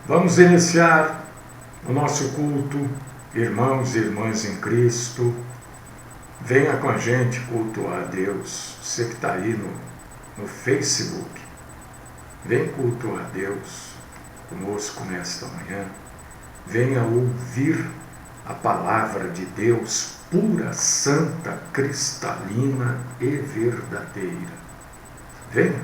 Vamos iniciar o nosso culto, irmãos e irmãs em Cristo. Venha com a gente cultuar a Deus. Você que está aí no Facebook, vem cultuar a Deus conosco nesta manhã. Venha ouvir a palavra de Deus pura, santa, cristalina e verdadeira. Venha.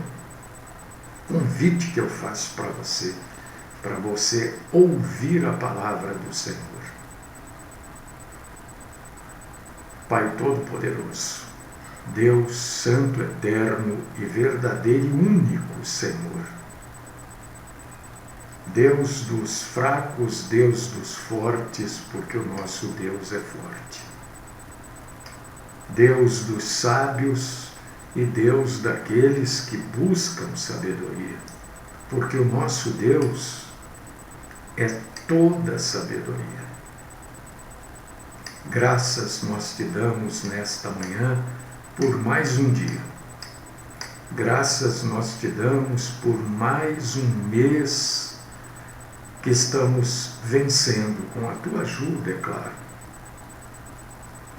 Convite que eu faço para você ouvir a palavra do Senhor. Pai Todo-Poderoso, Deus Santo, Eterno e verdadeiro e único Senhor, Deus dos fracos, Deus dos fortes, porque o nosso Deus é forte, Deus dos sábios e Deus daqueles que buscam sabedoria, porque o nosso Deus é toda sabedoria. Graças nós te damos nesta manhã por mais um dia. Graças nós te damos por mais um mês que estamos vencendo com a tua ajuda, é claro.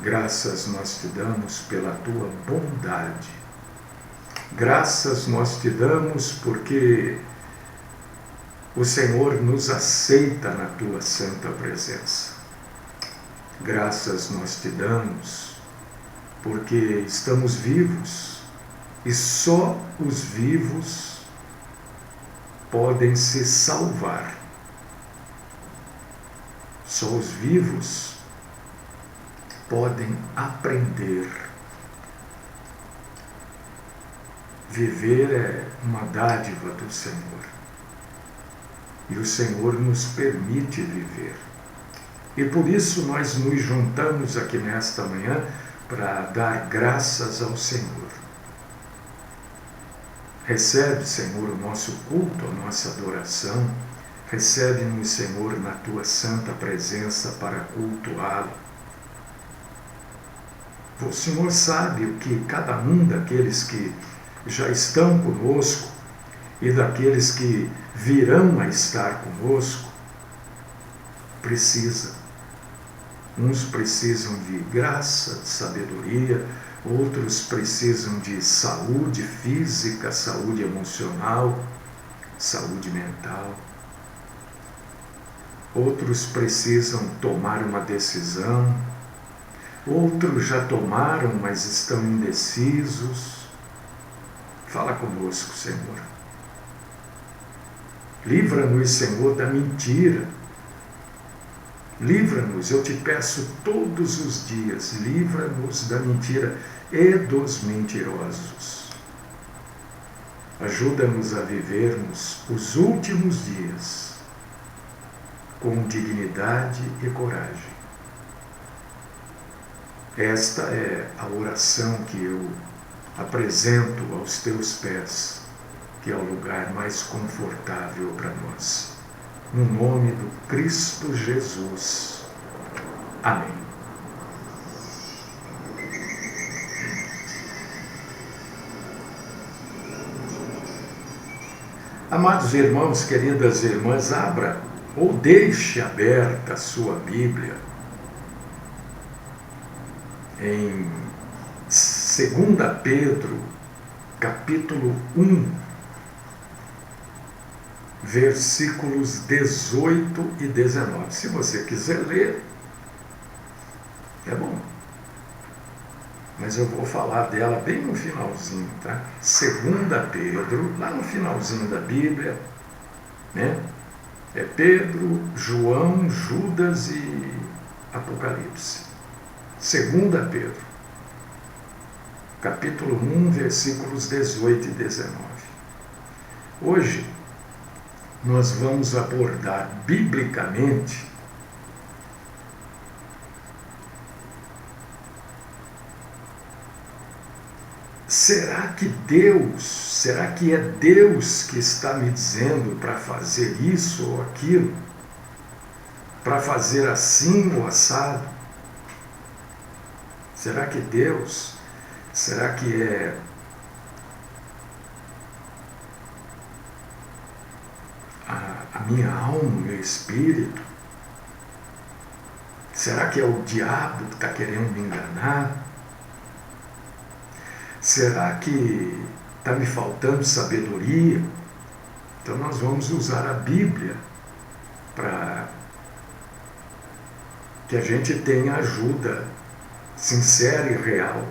Graças nós te damos pela tua bondade. Graças nós te damos porque o Senhor nos aceita na tua santa presença. Graças nós te damos porque estamos vivos e só os vivos podem se salvar. Só os vivos podem aprender. Viver é uma dádiva do Senhor. E o Senhor nos permite viver. E por isso nós nos juntamos aqui nesta manhã para dar graças ao Senhor. Recebe, Senhor, o nosso culto, a nossa adoração. Recebe-nos, Senhor, na tua santa presença para cultuá-lo. O Senhor sabe o que cada um daqueles que já estão conosco e daqueles que virão a estar conosco precisa. Uns precisam de graça, de sabedoria, outros precisam de saúde física, saúde emocional, saúde mental. Outros precisam tomar uma decisão, outros já tomaram, mas estão indecisos. Fala conosco, Senhor. Livra-nos, Senhor, da mentira. Livra-nos, eu te peço todos os dias, livra-nos da mentira e dos mentirosos. Ajuda-nos a vivermos os últimos dias com dignidade e coragem. Esta é a oração que eu apresento aos teus pés, que é o lugar mais confortável para nós. No nome do Cristo Jesus. Amém. Amados irmãos, queridas irmãs, abra ou deixe aberta a sua Bíblia em 2 Pedro, capítulo 1, versículos 18 e 19. Se você quiser ler, é bom. Mas eu vou falar dela bem no finalzinho, tá? 2 Pedro, lá no finalzinho da Bíblia, né? É Pedro, João, Judas e Apocalipse. 2 Pedro, capítulo 1, versículos 18 e 19. Hoje, nós vamos abordar biblicamente será que é Deus que está me dizendo para fazer isso ou aquilo? Para fazer assim ou assado? Será que Deus? Será que é a a minha alma, o meu espírito? Será que é o diabo que está querendo me enganar? Será que está me faltando sabedoria? Então nós vamos usar a Bíblia para que a gente tenha ajuda sincera e real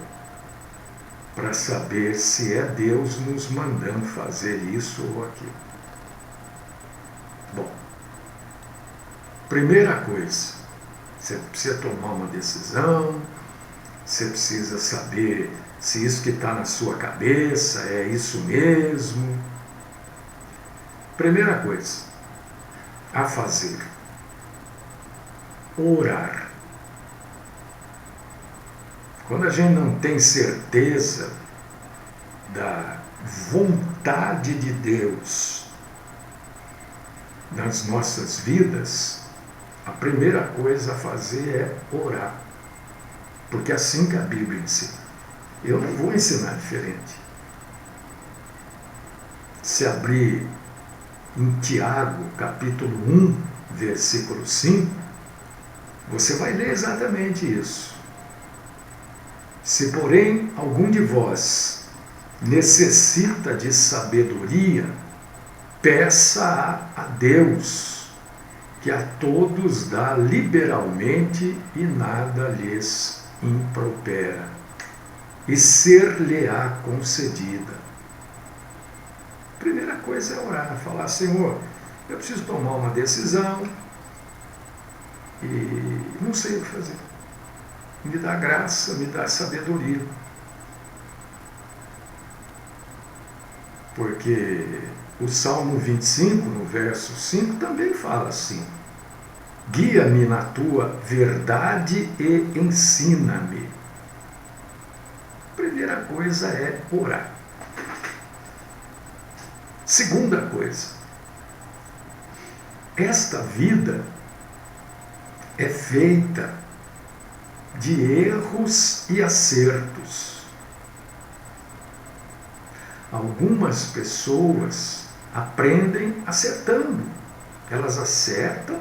para saber se é Deus nos mandando fazer isso ou aquilo. Bom, primeira coisa, você precisa tomar uma decisão, você precisa saber se isso que está na sua cabeça é isso mesmo. Primeira coisa a fazer: orar. Quando a gente não tem certeza da vontade de Deus nas nossas vidas, a primeira coisa a fazer é orar. Porque é assim que a Bíblia ensina. Eu não vou ensinar diferente. Se abrir em Tiago, capítulo 1, versículo 5, você vai ler exatamente isso. Se, porém, algum de vós necessita de sabedoria, peça a Deus, que a todos dá liberalmente e nada lhes impropera, e ser-lhe-á concedida. Primeira coisa é orar, falar: Senhor, eu preciso tomar uma decisão e não sei o que fazer. Me dá graça, me dá sabedoria. Porque o Salmo 25, no verso 5, também fala assim: guia-me na tua verdade e ensina-me. Primeira coisa é orar. Segunda coisa, esta vida é feita de erros e acertos. Algumas pessoas aprendem acertando. Elas acertam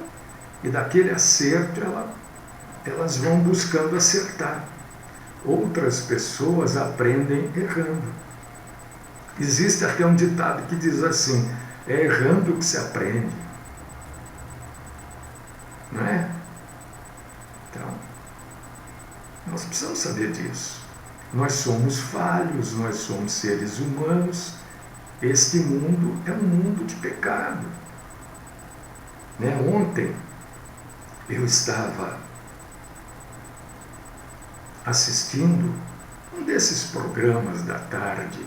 e daquele acerto elas vão buscando acertar. Outras pessoas aprendem errando. Existe até um ditado que diz assim: é errando que se aprende. Não é? Então, nós precisamos saber disso. Nós somos falhos, nós somos seres humanos. Este mundo é um mundo de pecado. Né? Ontem eu estava assistindo um desses programas da tarde.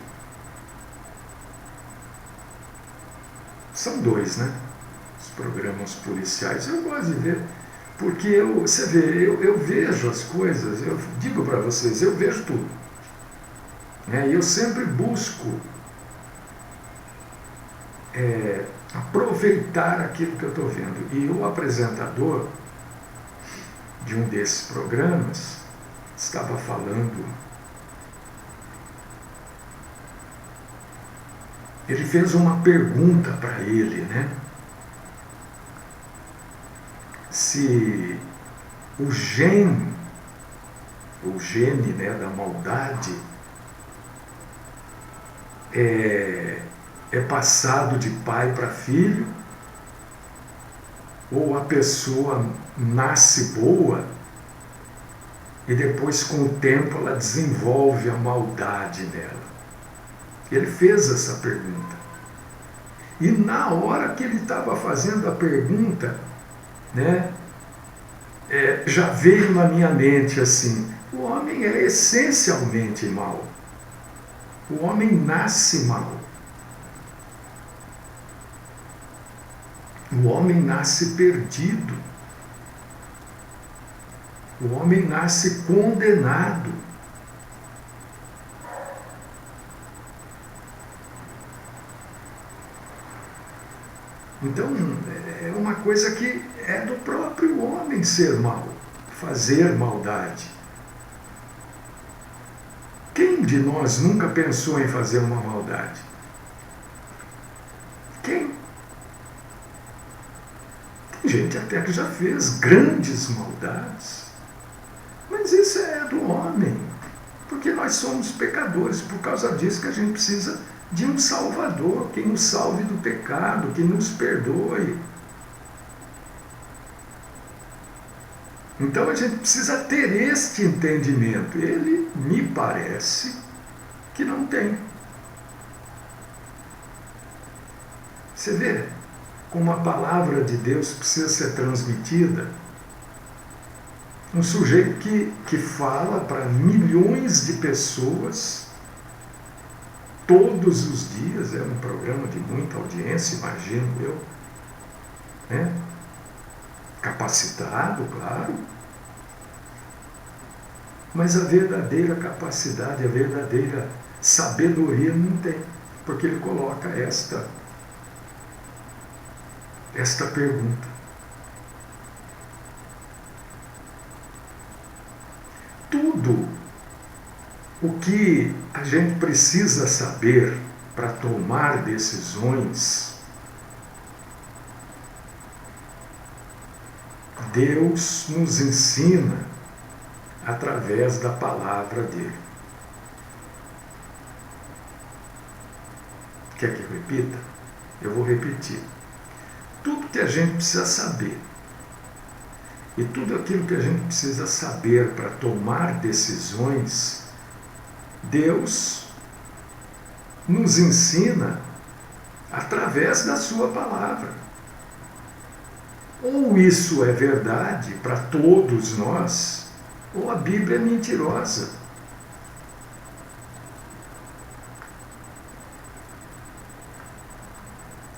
São dois, né? Os programas policiais. Eu gosto de ver, porque você vê, eu vejo as coisas, eu digo para vocês, eu vejo tudo. Né? E eu sempre busco aproveitar aquilo que eu estou vendo. E o apresentador de um desses programas estava falando. Ele fez uma pergunta para ele, né? Se o gene, né, da maldade é passado de pai para filho, ou a pessoa nasce boa e depois, com o tempo, ela desenvolve a maldade nela. Ele fez essa pergunta. E na hora que ele estava fazendo a pergunta, né, já veio na minha mente assim: o homem é essencialmente mau. O homem nasce mau. O homem nasce perdido. O homem nasce condenado. Então, é uma coisa que é do próprio homem ser mau, fazer maldade. Quem de nós nunca pensou em fazer uma maldade? Quem? gente até que já fez grandes maldades. Mas isso é do homem, porque nós somos pecadores. Por causa disso que a gente precisa de um Salvador, que nos salve do pecado, que nos perdoe. Então a gente precisa ter este entendimento. Ele me parece que não tem. Você vê como a palavra de Deus precisa ser transmitida. Um sujeito que fala para milhões de pessoas todos os dias, é um programa de muita audiência, imagino eu, né? Capacitado, claro, mas a verdadeira capacidade, a verdadeira sabedoria não tem, porque ele coloca esta pergunta. Tudo o que a gente precisa saber para tomar decisões, Deus nos ensina através da palavra dele. Quer que eu repita? Eu vou repetir. Tudo que a gente precisa saber e tudo aquilo que a gente precisa saber para tomar decisões, Deus nos ensina através da sua palavra. Ou isso é verdade para todos nós, ou a Bíblia é mentirosa.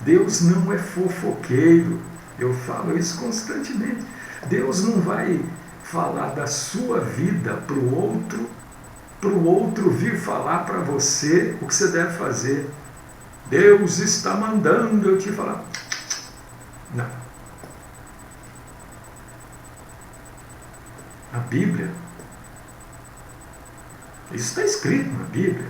Deus não é fofoqueiro, eu falo isso constantemente. Deus não vai falar da sua vida para o outro vir falar para você o que você deve fazer. Deus está mandando eu te falar. Não. A Bíblia, isso está escrito na Bíblia.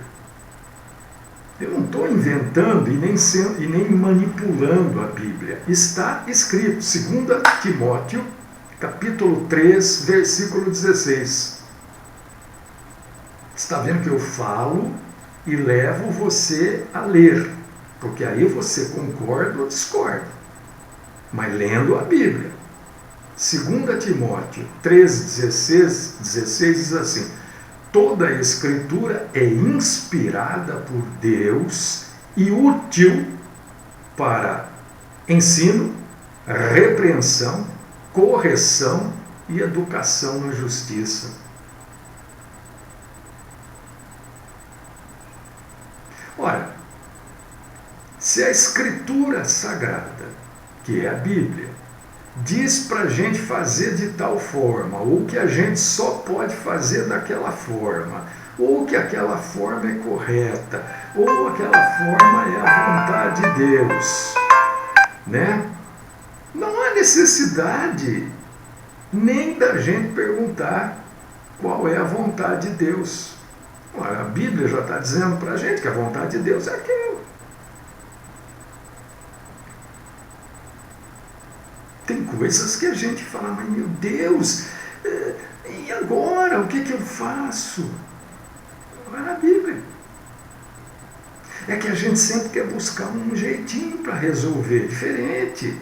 Eu não estou inventando e nem manipulando a Bíblia. Está escrito, 2 Timóteo, capítulo 3, versículo 16. Está vendo que eu falo e levo você a ler, porque aí você concorda ou discorda, mas lendo a Bíblia. 2 Timóteo 3,16 diz assim: toda a Escritura é inspirada por Deus e útil para ensino, repreensão, correção e educação na justiça. Ora, se a Escritura Sagrada, que é a Bíblia, diz para a gente fazer de tal forma, ou que a gente só pode fazer daquela forma, ou que aquela forma é correta, ou aquela forma é a vontade de Deus, né? Não há necessidade nem da gente perguntar qual é a vontade de Deus. A Bíblia já está dizendo para a gente que a vontade de Deus é aquilo. Tem coisas que a gente fala, mas meu Deus, e agora? O que eu faço? Vai na Bíblia. É que a gente sempre quer buscar um jeitinho para resolver, diferente.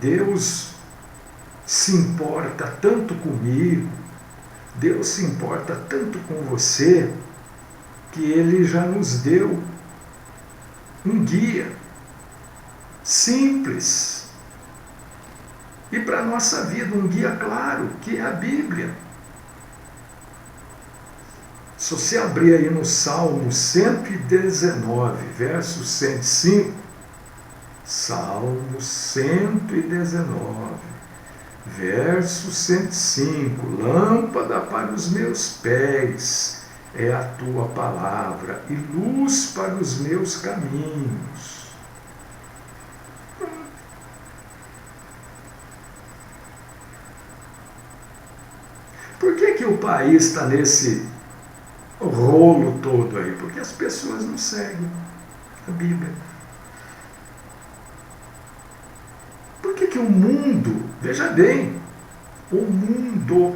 Deus se importa tanto comigo, Deus se importa tanto com você, que Ele já nos deu um guia simples e para a nossa vida um guia claro, que é a Bíblia. Se você abrir aí no Salmo 119, verso 105, Salmo 119, verso 105, lâmpada para os meus pés é a tua palavra e luz para os meus caminhos. Por que o país está nesse rolo todo aí? Porque as pessoas não seguem a Bíblia. Por que que o mundo, veja bem, o mundo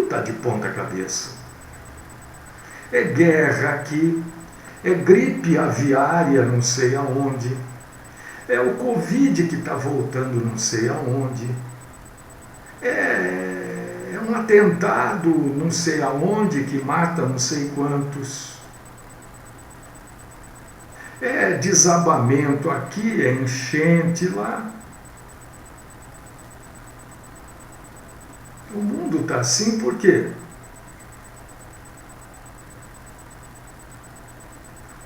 está de ponta cabeça. É guerra aqui, é gripe aviária não sei aonde, é o Covid que está voltando não sei aonde, é um atentado não sei aonde que mata não sei quantos, é desabamento aqui, é enchente lá. O mundo está assim por quê?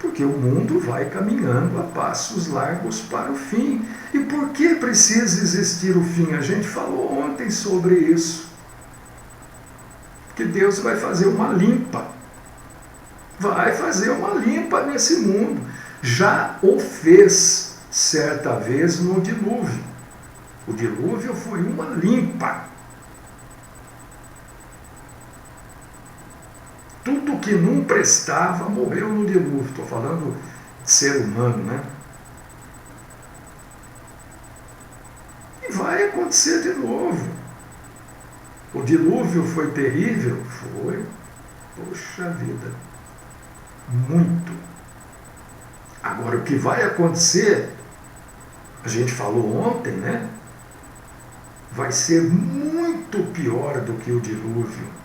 Porque o mundo vai caminhando a passos largos para o fim. E por que precisa existir o fim? A gente falou ontem sobre isso. Que Deus vai fazer uma limpa. Vai fazer uma limpa nesse mundo. Já o fez certa vez no dilúvio. O dilúvio foi uma limpa. Tudo que não prestava morreu no dilúvio. Estou falando de ser humano, né? E vai acontecer de novo. O dilúvio foi terrível? Foi. Poxa vida. Muito. Agora, o que vai acontecer, a gente falou ontem, né? Vai ser muito pior do que o dilúvio.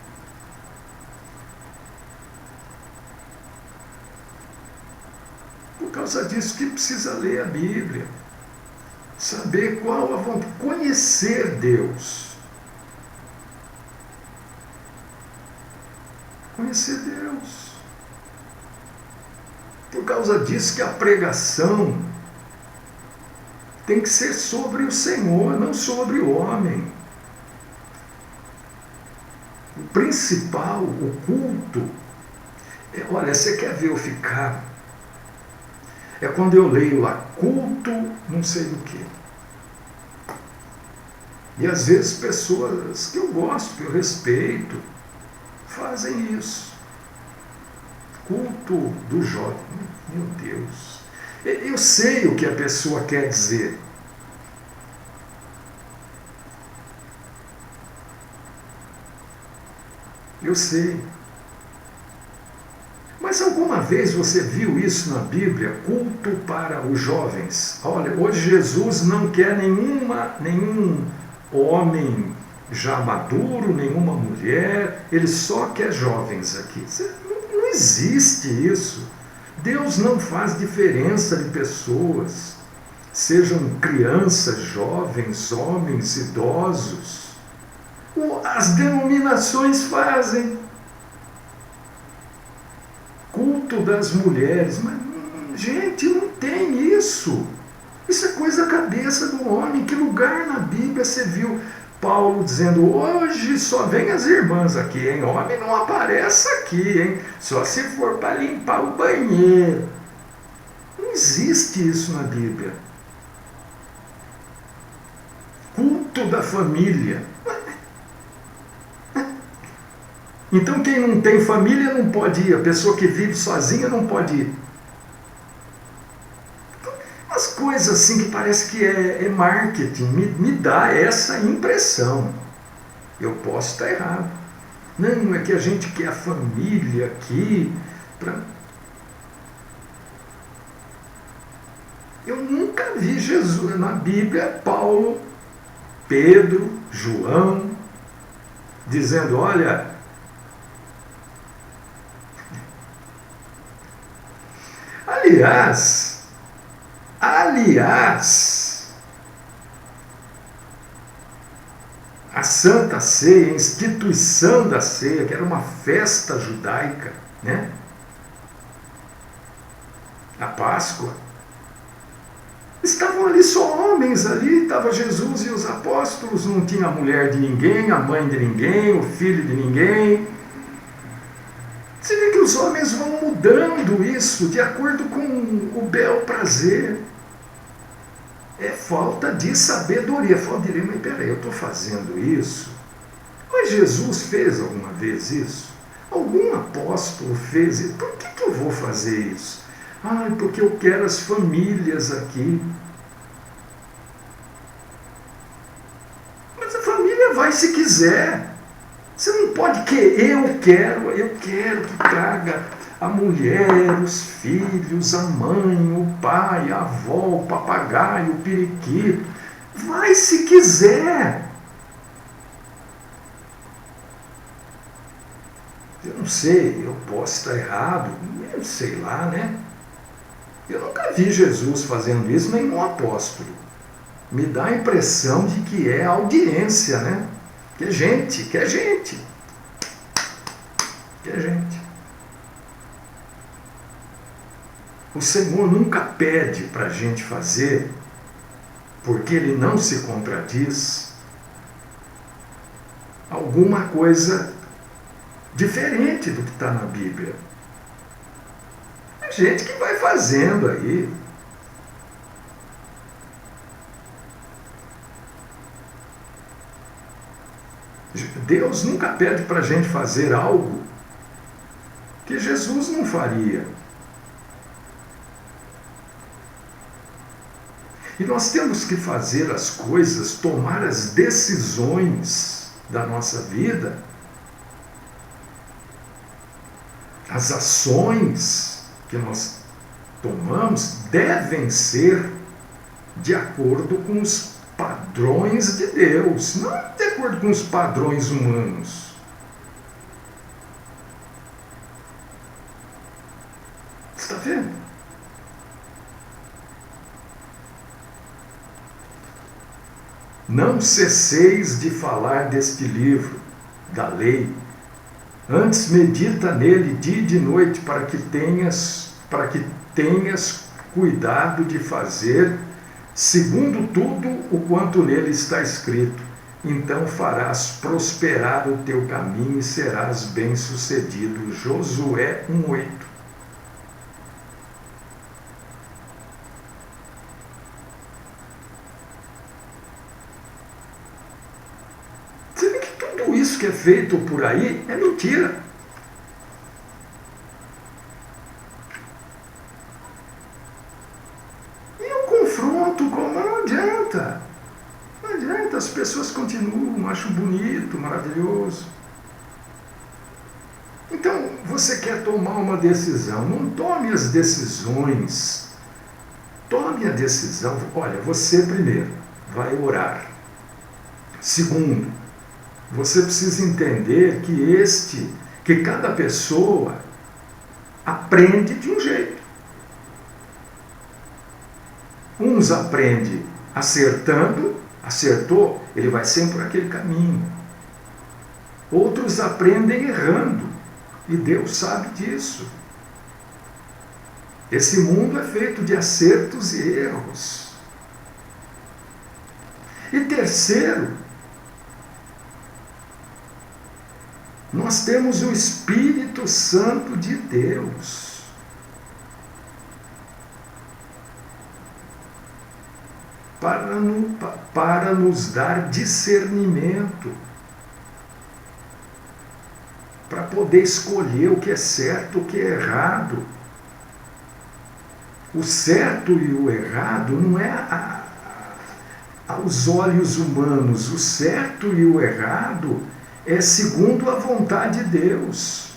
Por causa disso que precisa ler a Bíblia, saber qual a vontade, conhecer Deus. Conhecer Deus. Por causa disso que a pregação tem que ser sobre o Senhor, não sobre o homem. O principal, o culto, olha, você quer ver eu ficar? É quando eu leio lá, culto não sei do que. E às vezes pessoas que eu gosto, que eu respeito, fazem isso. Culto do jovem. Meu Deus. Eu sei o que a pessoa quer dizer. Eu sei. Mas alguma vez você viu isso na Bíblia? Culto para os jovens. Olha, hoje Jesus não quer nenhum homem já maduro, nenhuma mulher, ele só quer jovens aqui. Não existe isso. Deus não faz diferença de pessoas, sejam crianças, jovens, homens, idosos. As denominações fazem. Culto das mulheres, mas gente, não tem isso. Isso é coisa da cabeça do homem. Que lugar na Bíblia você viu Paulo dizendo, hoje só vem as irmãs aqui, hein? Homem não aparece aqui, hein? Só se for para limpar o banheiro. Não existe isso na Bíblia. Culto da família. Então quem não tem família não pode ir, a pessoa que vive sozinha não pode ir. Umas coisas assim que parece que é marketing, me dá essa impressão. Eu posso estar errado. Não, é que a gente quer a família aqui. Eu nunca vi Jesus na Bíblia, Paulo, Pedro, João, dizendo, olha, aliás, a Santa Ceia, a instituição da ceia, que era uma festa judaica, né? A Páscoa. Estavam ali só homens ali, estava Jesus e os apóstolos, não tinha a mulher de ninguém, a mãe de ninguém, o filho de ninguém. Você vê que os homens vão mudando isso de acordo com o bel prazer. É falta de sabedoria. Falta de, mas peraí, eu estou fazendo isso? Mas Jesus fez alguma vez isso? Algum apóstolo fez isso? Por que eu vou fazer isso? Porque eu quero as famílias aqui. se quiser. Você não pode querer, eu quero que traga a mulher, os filhos, a mãe, o pai, a avó, o papagaio, o periquito. Vai se quiser. Eu não sei, eu posso estar errado, eu sei lá, né? Eu nunca vi Jesus fazendo isso, nem um apóstolo. Me dá a impressão de que é audiência, né? Que é gente. O Senhor nunca pede para a gente fazer, porque Ele não se contradiz, alguma coisa diferente do que está na Bíblia. É gente que vai fazendo aí. Deus nunca pede para a gente fazer algo que Jesus não faria. E nós temos que fazer as coisas, tomar as decisões da nossa vida, as ações que nós tomamos devem ser de acordo com os padrões de Deus, não de acordo com os padrões humanos. Está vendo? Não cesseis de falar deste livro, da lei. Antes medita nele dia e de noite, para que tenhas cuidado de fazer, segundo tudo o quanto nele está escrito. Então farás prosperar o teu caminho e serás bem-sucedido. Josué 1:8. Isso que é feito por aí é mentira. E eu confronto como não adianta. Não adianta, as pessoas continuam, acham bonito, maravilhoso. Então, você quer tomar uma decisão, não tome as decisões. Tome a decisão, olha, você primeiro vai orar. Segundo, você precisa entender que cada pessoa aprende de um jeito. Uns aprendem acertou, ele vai sempre por aquele caminho. Outros aprendem errando, e Deus sabe disso. Esse mundo é feito de acertos e erros. E terceiro, nós temos o Espírito Santo de Deus. Para nos dar discernimento. Para poder escolher o que é certo e o que é errado. O certo e o errado não é aos olhos humanos. O certo e o errado é segundo a vontade de Deus.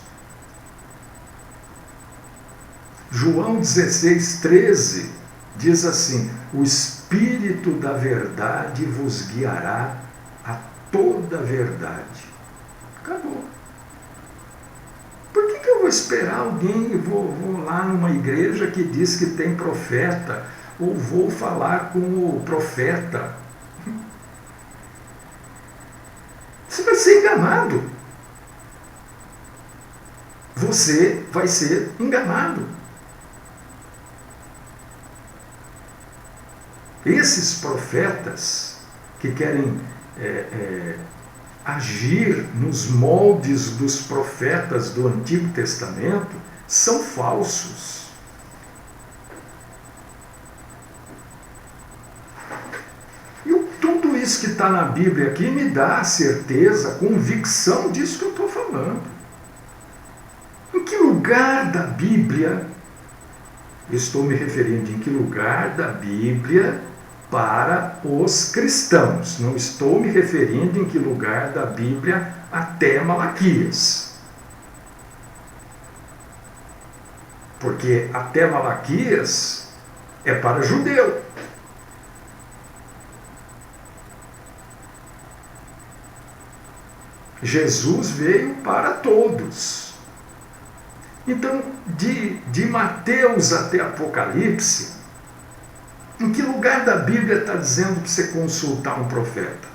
João 16:13 diz assim: o Espírito da verdade vos guiará a toda a verdade. Acabou. Por que eu vou esperar alguém e vou lá numa igreja que diz que tem profeta, ou vou falar com o profeta? Você vai ser enganado. Você vai ser enganado. Esses profetas que querem agir nos moldes dos profetas do Antigo Testamento são falsos. Tudo isso que está na Bíblia aqui me dá a certeza, a convicção disso que eu estou falando. Em que lugar da Bíblia, estou me referindo, em que lugar da Bíblia para os cristãos. Não estou me referindo em que lugar da Bíblia até Malaquias. Porque até Malaquias é para judeu. Jesus veio para todos. Então, de Mateus até Apocalipse, em que lugar da Bíblia está dizendo para você consultar um profeta?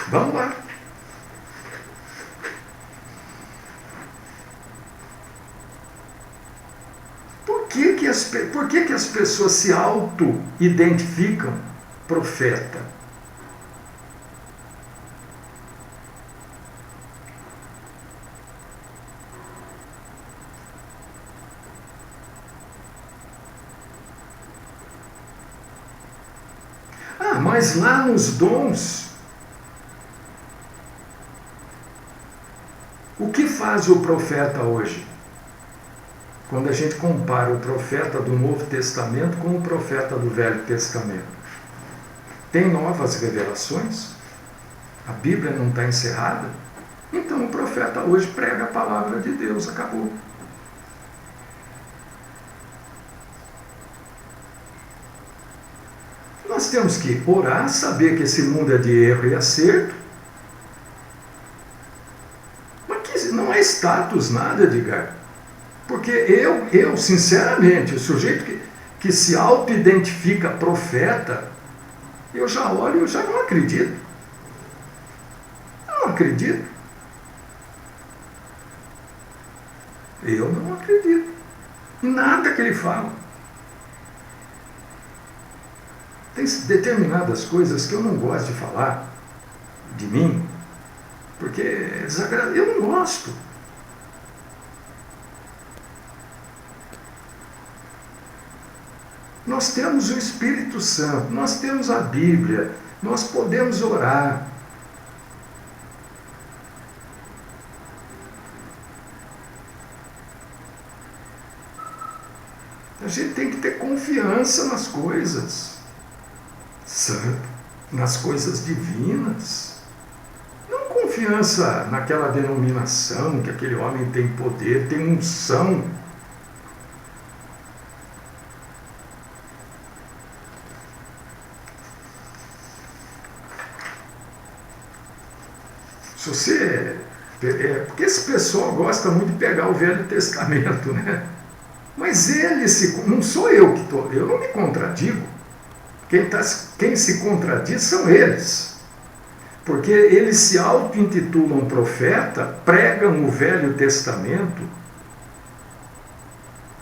Vamos lá. Por que as pessoas se auto-identificam profeta? Mas lá nos dons, o que faz o profeta hoje? Quando a gente compara o profeta do Novo Testamento com o profeta do Velho Testamento. Tem novas revelações? A Bíblia não está encerrada? Então o profeta hoje prega a palavra de Deus, acabou. Nós temos que orar, saber que esse mundo é de erro e acerto, mas que não é status nada, Edgar. Porque eu sinceramente, o sujeito que se auto-identifica profeta, eu já olho e eu já não acredito. Eu não acredito. Eu não acredito em nada que ele fala. Tem determinadas coisas que eu não gosto de falar de mim, porque é desagradável. Eu não gosto. Nós temos o Espírito Santo, nós temos a Bíblia, nós podemos orar. A gente tem que ter confiança nas coisas. Nas coisas divinas. Não confiança naquela denominação que aquele homem tem poder, tem unção. Se você... porque esse pessoal gosta muito de pegar o Velho Testamento, né? Mas não sou eu que estou... Eu não me contradigo. Quem se contradiz são eles. Porque eles se auto-intitulam profeta, pregam o Velho Testamento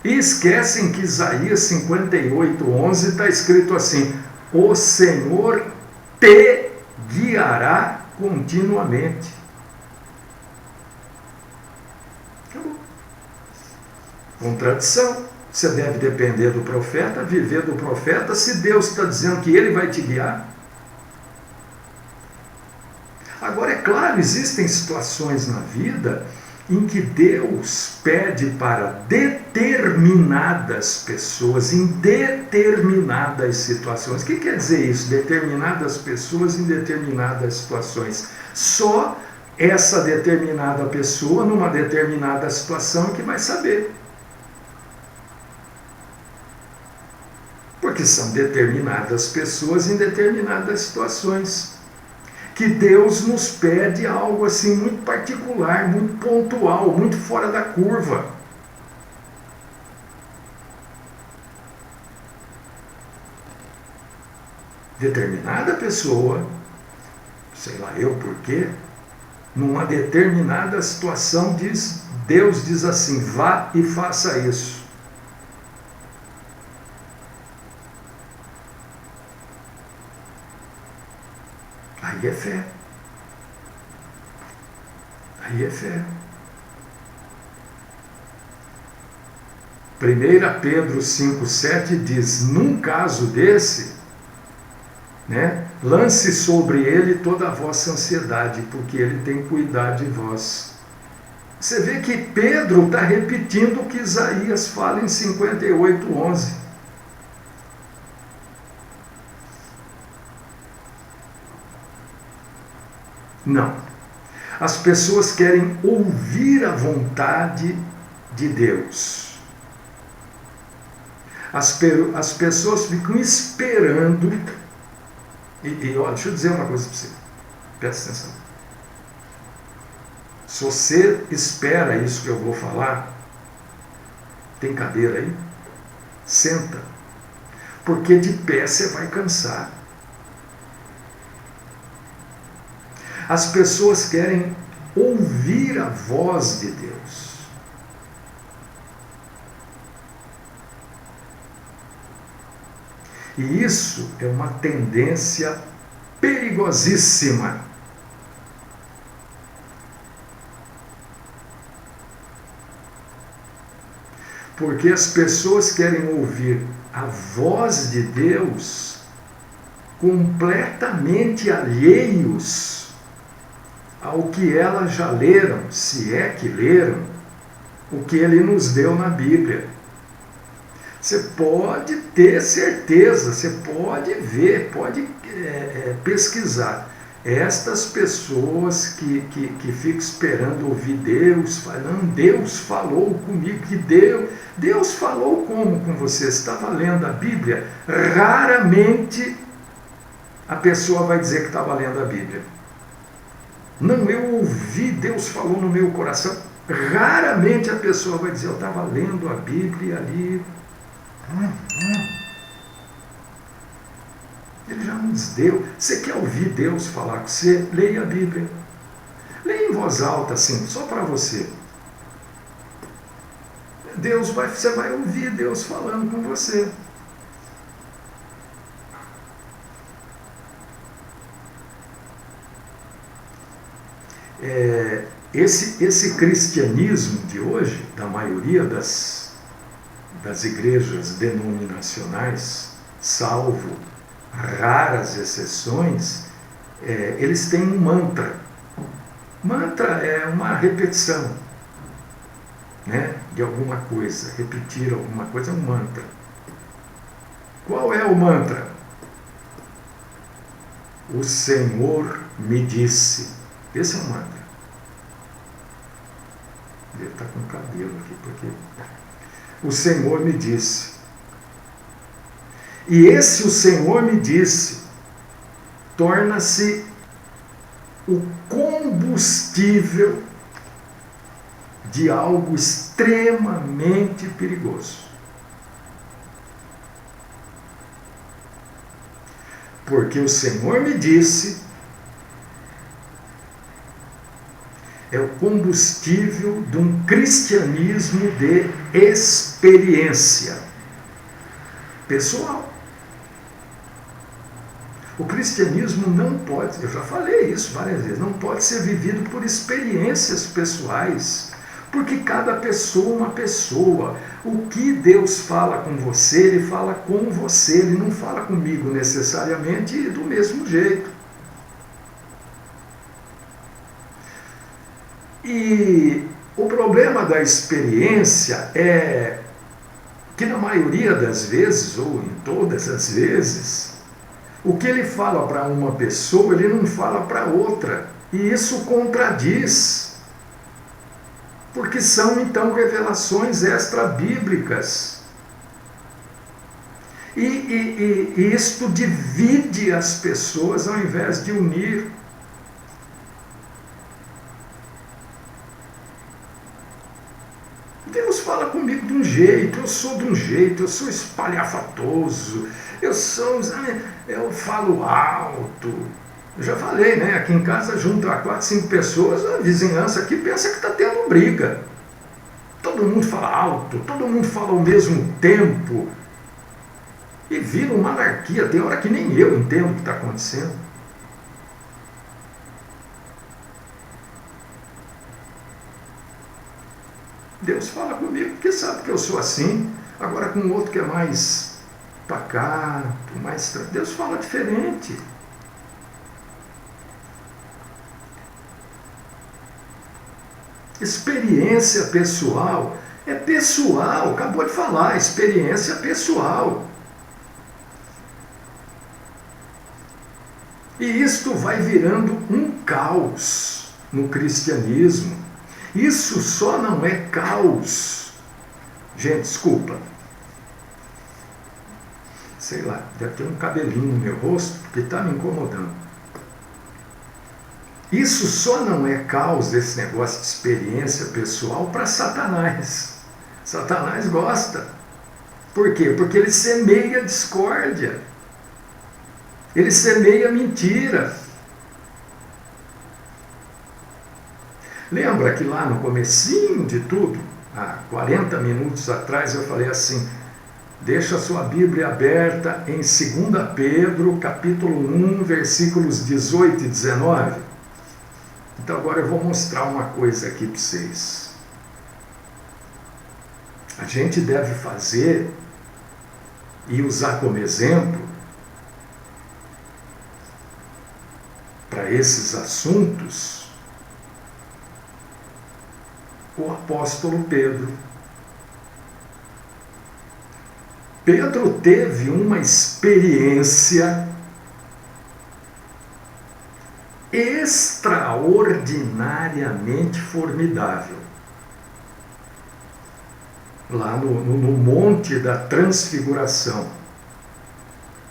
e esquecem que Isaías 58:11 está escrito assim: o Senhor te guiará continuamente. Acabou. Contradição. Você deve depender do profeta, viver do profeta, se Deus está dizendo que ele vai te guiar. Agora, é claro, existem situações na vida em que Deus pede para determinadas pessoas, em determinadas situações. O que quer dizer isso? Determinadas pessoas em determinadas situações. Só essa determinada pessoa, numa determinada situação, que vai saber. Porque são determinadas pessoas em determinadas situações. Que Deus nos pede algo assim muito particular, muito pontual, muito fora da curva. Determinada pessoa, sei lá eu por quê, numa determinada situação Deus diz assim: vá e faça isso. Aí é fé. Aí é fé. 1 Pedro 5,7 diz: num caso desse, né, lance sobre ele toda a vossa ansiedade, porque ele tem cuidado de vós. Você vê que Pedro está repetindo o que Isaías fala em 58:11. Não. As pessoas querem ouvir a vontade de Deus. As pessoas ficam esperando. E olha, deixa eu dizer uma coisa para você. Presta atenção. Se você espera isso que eu vou falar, tem cadeira aí? Senta. Porque de pé você vai cansar. As pessoas querem ouvir a voz de Deus. E isso é uma tendência perigosíssima. Porque as pessoas querem ouvir a voz de Deus completamente alheios ao que elas já leram, se é que leram, o que ele nos deu na Bíblia. Você pode ter certeza, você pode ver, pode pesquisar. Estas pessoas que ficam esperando ouvir Deus, falando, Deus falou comigo, que Deus falou como com você? Você estava lendo a Bíblia? Raramente a pessoa vai dizer que estava lendo a Bíblia. Não, eu ouvi, Deus falou no meu coração. Raramente a pessoa vai dizer, eu estava lendo a Bíblia ali. Ele já nos deu. Você quer ouvir Deus falar com você? Leia a Bíblia. Leia em voz alta, assim, só para você. Você vai ouvir Deus falando com você. Esse cristianismo de hoje, da maioria das igrejas denominacionais, salvo raras exceções, eles têm um mantra. Mantra é uma repetição, né, de alguma coisa. Repetir alguma coisa é um mantra. Qual é o mantra? O Senhor me disse. Esse é um mantra. Ele está com cabelo aqui, porque o Senhor me disse. E esse o Senhor me disse torna-se o combustível de algo extremamente perigoso. Porque o Senhor me disse é o combustível de um cristianismo de experiência pessoal. O cristianismo não pode, eu já falei isso várias vezes, não pode ser vivido por experiências pessoais, porque cada pessoa é uma pessoa. O que Deus fala com você, Ele fala com você, Ele não fala comigo necessariamente do mesmo jeito. E o problema da experiência é que na maioria das vezes, ou em todas as vezes, o que ele fala para uma pessoa, ele não fala para outra. E isso contradiz. Porque são, então, revelações extra-bíblicas. E isto divide as pessoas ao invés de unir. Deus fala comigo de um jeito, eu sou de um jeito, eu sou espalhafatoso, eu falo alto. Eu já falei, né? Aqui em casa junta 4, 5 pessoas, a vizinhança aqui pensa que está tendo briga. Todo mundo fala alto, todo mundo fala ao mesmo tempo. E vira uma anarquia, tem hora que nem eu entendo o que está acontecendo. Deus fala comigo porque sabe que eu sou assim. Agora com o outro que é mais pacato, mais... Deus fala diferente. Experiência pessoal é pessoal, acabou de falar, experiência pessoal. E isto vai virando um caos no cristianismo. Isso só não é caos. Gente, desculpa. Sei lá, deve ter um cabelinho no meu rosto que está me incomodando. Isso só não é caos, desse negócio de experiência pessoal, para Satanás. Satanás gosta. Por quê? Porque ele semeia discórdia. Ele semeia mentira. Lembra que lá no comecinho de tudo, há 40 minutos atrás, eu falei assim: deixa a sua Bíblia aberta em 2 Pedro, capítulo 1, versículos 18 e 19. Então agora eu vou mostrar uma coisa aqui para vocês. A gente deve fazer e usar como exemplo para esses assuntos o apóstolo Pedro. Pedro teve uma experiência extraordinariamente formidável lá no Monte da Transfiguração,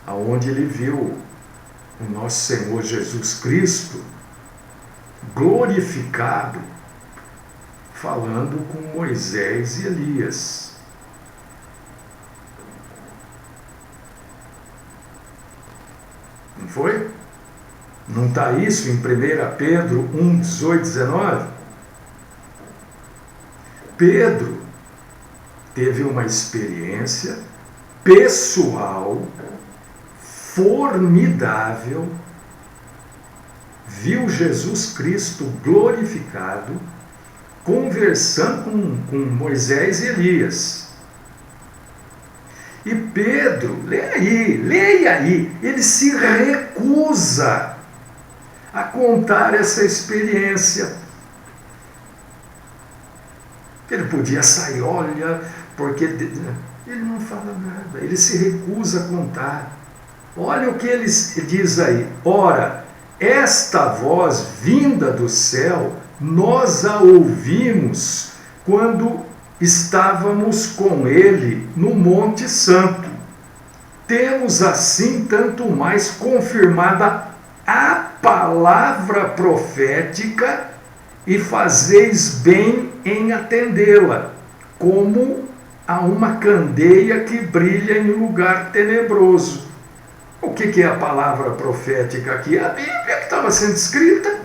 aonde ele viu o nosso Senhor Jesus Cristo glorificado, falando com Moisés e Elias. Não foi? Não está isso em 1 Pedro 1, 18, 19? Pedro teve uma experiência pessoal formidável, viu Jesus Cristo glorificado, conversando com Moisés e Elias. E Pedro, leia aí, ele se recusa a contar essa experiência. Ele podia sair, olha, porque ele não fala nada, ele se recusa a contar. Olha o que ele diz aí: ora, esta voz vinda do céu, nós a ouvimos quando estávamos com ele no Monte Santo. Temos assim tanto mais confirmada a palavra profética e fazeis bem em atendê-la, como a uma candeia que brilha em lugar tenebroso. O que é a palavra profética aqui? A Bíblia que estava sendo escrita.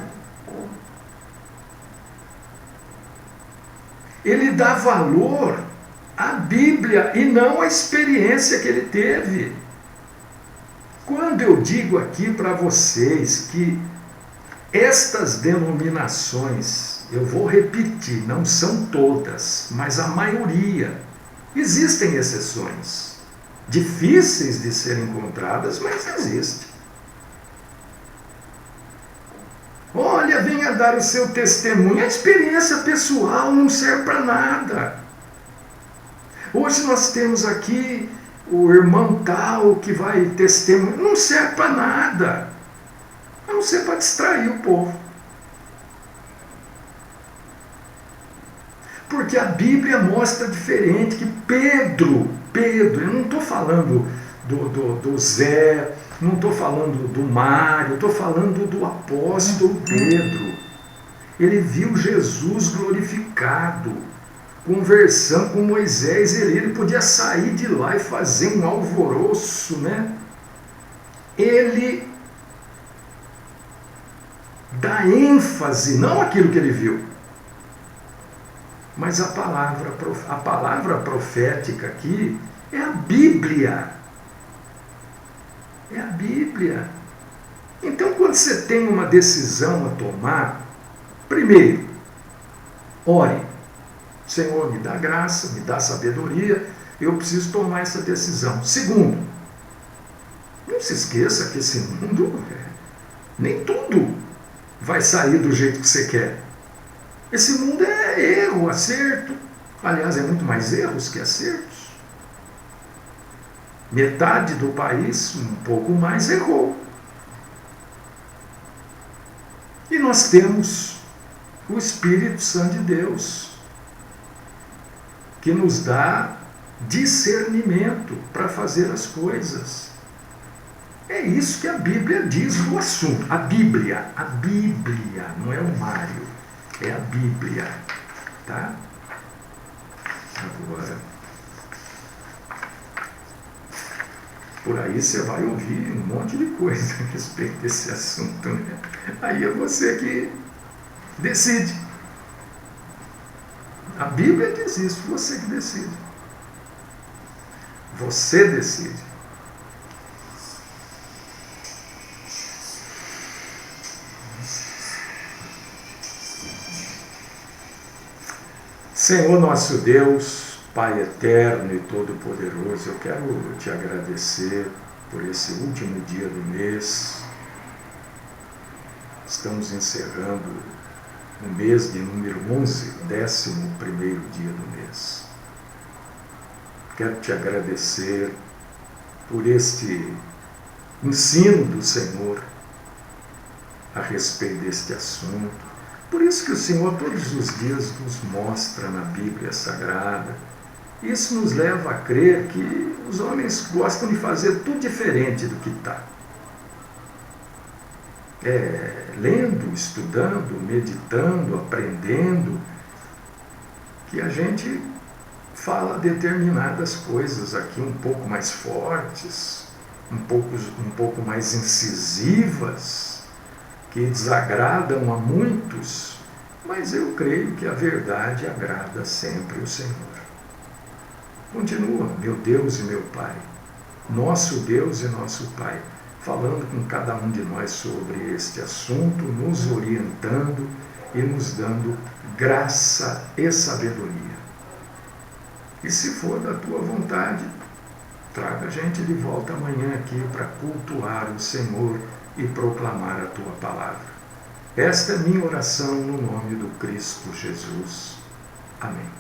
Ele dá valor à Bíblia e não à experiência que ele teve. Quando eu digo aqui para vocês que estas denominações, eu vou repetir, não são todas, mas a maioria, existem exceções, difíceis de serem encontradas, mas existem. Olha, venha dar o seu testemunho. A experiência pessoal não serve para nada. Hoje nós temos aqui o irmão tal que vai testemunhar. Não serve para nada. A não ser para distrair o povo. Porque a Bíblia mostra diferente, que Pedro, eu não estou falando do Zé, não estou falando do Mário, estou falando do apóstolo Pedro. Ele viu Jesus glorificado, conversando com Moisés, ele podia sair de lá e fazer um alvoroço, né? Ele dá ênfase, não aquilo que ele viu, mas a palavra profética aqui é a Bíblia. É a Bíblia. Então, quando você tem uma decisão a tomar, primeiro, ore. Senhor, me dá graça, me dá sabedoria, eu preciso tomar essa decisão. Segundo, não se esqueça que esse mundo, nem tudo vai sair do jeito que você quer. Esse mundo é erro, acerto. Aliás, é muito mais erros que acertos. Metade do país, um pouco mais, errou. E nós temos o Espírito Santo de Deus, que nos dá discernimento para fazer as coisas. É isso que a Bíblia diz do assunto. A Bíblia, não é o Mário, é a Bíblia, tá? Agora, por aí você vai ouvir um monte de coisa a respeito desse assunto, né? Aí é você que decide. A Bíblia diz isso, você que decide. Você decide. Senhor nosso Deus, Pai eterno e todo-poderoso, eu quero te agradecer por esse último dia do mês. Estamos encerrando o mês de número 11, 11º dia do mês. Quero te agradecer por este ensino do Senhor a respeito deste assunto. Por isso que o Senhor todos os dias nos mostra na Bíblia Sagrada. Isso nos leva a crer que os homens gostam de fazer tudo diferente do que está. Lendo, estudando, meditando, aprendendo, que a gente fala determinadas coisas aqui um pouco mais fortes, um pouco mais incisivas, que desagradam a muitos, mas eu creio que a verdade agrada sempre o Senhor. Continua, meu Deus e meu Pai, nosso Deus e nosso Pai, falando com cada um de nós sobre este assunto, nos orientando e nos dando graça e sabedoria. E se for da tua vontade, traga a gente de volta amanhã aqui para cultuar o Senhor e proclamar a tua palavra. Esta é minha oração no nome do Cristo Jesus. Amém.